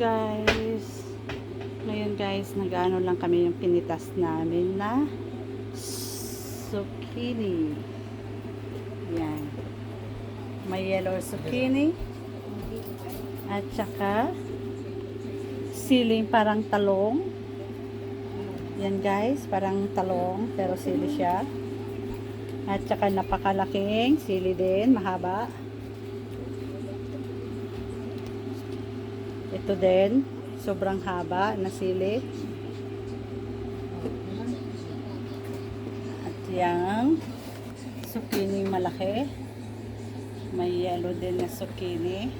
guys. Ngayon guys, nag-ano lang kami yung pinitas namin na zucchini. Yan. May yellow zucchini. At saka siling parang talong. Yan guys, parang talong pero sili siya. At saka napakalaking sili din, mahaba. Ito din, sobrang haba na sili. At yung zucchini malaki. May yellow din na zucchini.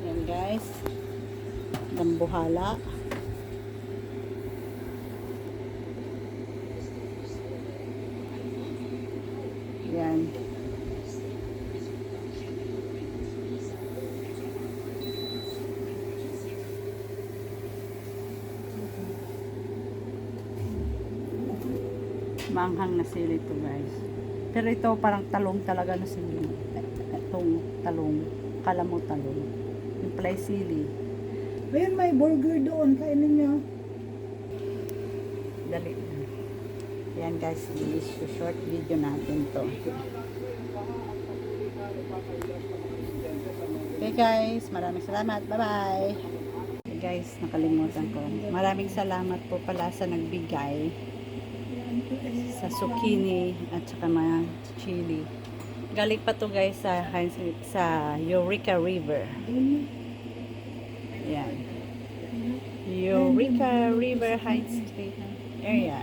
Yan guys. Dambuhala. Yan. Maanghang na sili ito guys. Pero ito parang talong talaga na sili. Itong talong. Kala mo talong. Yung play sili. Ayun, may burger doon. Kainin nyo. Dali. Yan guys. Short video natin to. Okay guys. Maraming salamat. Bye bye. Okay guys. Nakalimutan ko. Maraming salamat po pala sa nagbigay sa zucchini at saka mga chili. Galing pa to guys sa Eureka River. Yan. Eureka River Heights Street area.